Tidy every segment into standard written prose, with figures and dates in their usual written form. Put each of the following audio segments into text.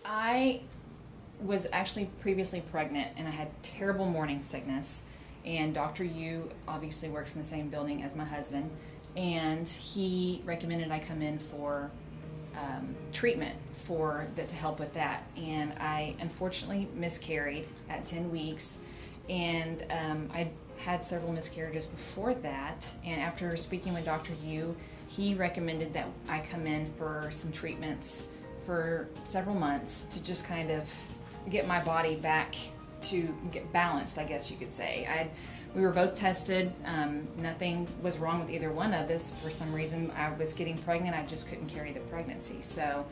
I was actually previously pregnant and I had terrible morning sickness, and Dr. Yu obviously works in the same building as my husband, and he recommended I come in for treatment to help with that. And I unfortunately miscarried at 10 weeks, and I had several miscarriages before that, and after speaking with Dr. Yu, he recommended that I come in for some treatments for several months to just kind of get my body back to get balanced, I guess you could say. We were both tested. Nothing was wrong with either one of us. For some reason, I was getting pregnant. I just couldn't carry the pregnancy. So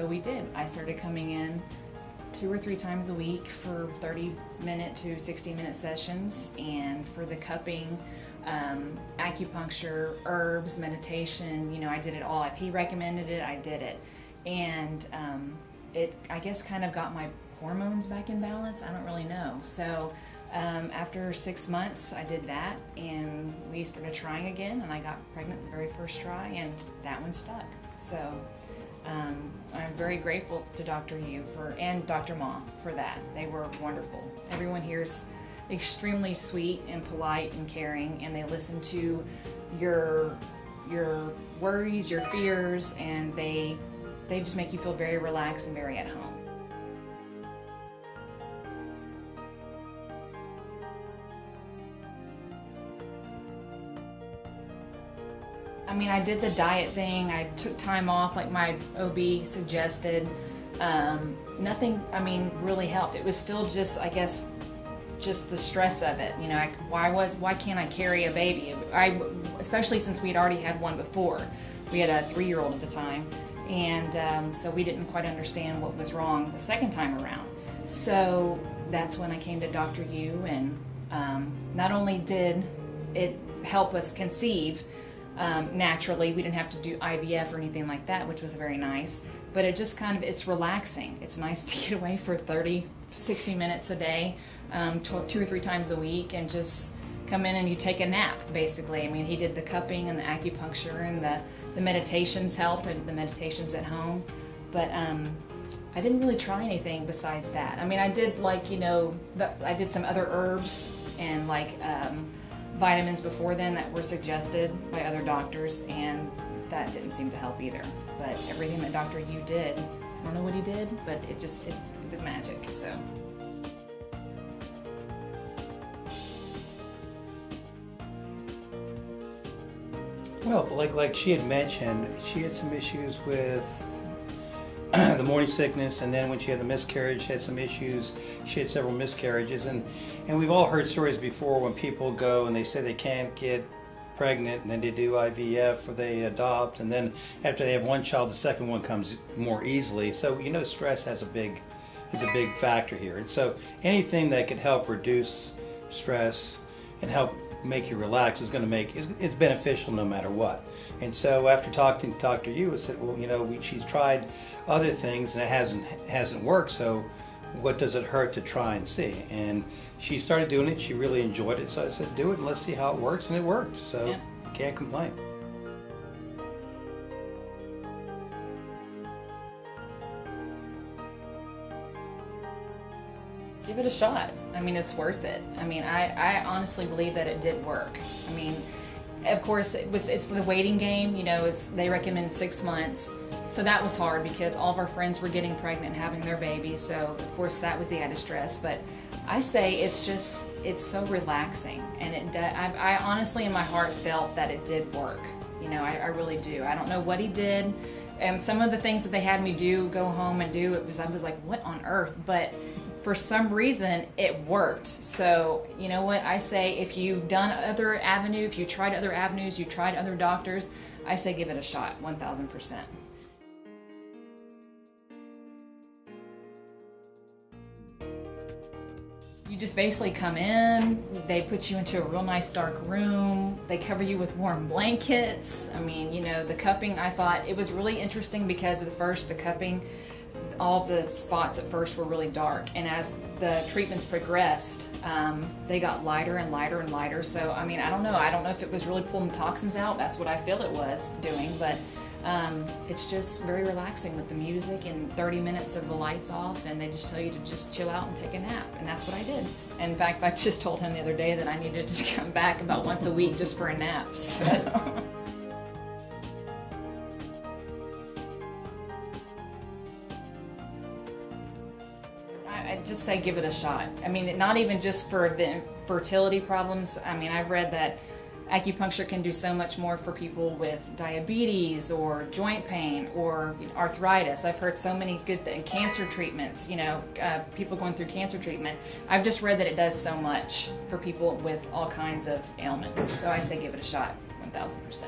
we did. I started coming in 2 or 3 times a week for 30-minute to 60-minute sessions, and for the cupping, acupuncture, herbs, meditation, I did it all. If he recommended it, I did it. And it, I guess, kind of got my hormones back in balance. I don't really know. So after 6 months, I did that, and we started trying again, and I got pregnant the very first try, and that one stuck. So I'm very grateful to Dr. Yu and Dr. Ma for that. They were wonderful. Everyone here's extremely sweet and polite and caring, and they listen to your worries, your fears, and they just make you feel very relaxed and very at home. I mean, I did the diet thing. I took time off like my OB suggested. Nothing, really helped. It was still just, I guess, just the stress of it. Why can't I carry a baby? Especially since we had already had one before. We had a 3-year-old at the time, and so we didn't quite understand what was wrong the second time around. So that's when I came to Dr. Yu, and not only did it help us conceive naturally, we didn't have to do IVF or anything like that, which was very nice, but it just it's relaxing. It's nice to get away for 30, 60 minutes a day, 2 or 3 times a week, and just come in and you take a nap, basically. He did the cupping and the acupuncture, and the meditations helped. I did the meditations at home, but I didn't really try anything besides that. I did I did some other herbs and vitamins before then that were suggested by other doctors, and that didn't seem to help either. But everything that Dr. Yu did, I don't know what he did, but it was magic. So. Well, like she had mentioned, she had some issues with the morning sickness, and then when she had the miscarriage, she had some issues. She had several miscarriages, and we've all heard stories before when people go and they say they can't get pregnant, and then they do IVF or they adopt, and then after they have one child, the second one comes more easily. So stress is a big factor here, and so anything that could help reduce stress and help make you relax is going to it's beneficial no matter what. And so after talking to Dr. Yu, I said, well, she's tried other things and it hasn't worked, so what does it hurt to try and see? And she started doing it. She really enjoyed it, so I said, do it and let's see how it works, and it worked. So yeah. Can't complain. Give it a shot. It's worth it. I honestly believe that it did work. Of course, it's the waiting game. They recommend 6 months, so that was hard because all of our friends were getting pregnant and having their babies. So of course that was the added stress. But I say it's so relaxing, and I honestly in my heart felt that it did work. I really do. I don't know what he did. Some of the things that they had me go home and do, I was like, what on earth? But for some reason, it worked. So, you know what? I say if you've done other avenues, if you tried other avenues, you tried other doctors, I say give it a shot, 1,000%. You just basically come in, they put you into a real nice dark room, they cover you with warm blankets. The cupping, I thought it was really interesting because at first the cupping, all the spots at first were really dark, and as the treatments progressed, they got lighter and lighter and lighter. So I mean, I don't know if it was really pulling the toxins out. That's what I feel it was doing, but it's just very relaxing with the music and 30 minutes of the lights off, and they just tell you to just chill out and take a nap, and that's what I did. And in fact, I just told him the other day that I needed to come back about once a week just for a nap. So. I'd just say give it a shot. I mean, not even just for the fertility problems. I mean, I've read that acupuncture can do so much more for people with diabetes or joint pain or arthritis. I've heard so many good cancer treatments, people going through cancer treatment. I've just read that it does so much for people with all kinds of ailments. So I say give it a shot, 1000%.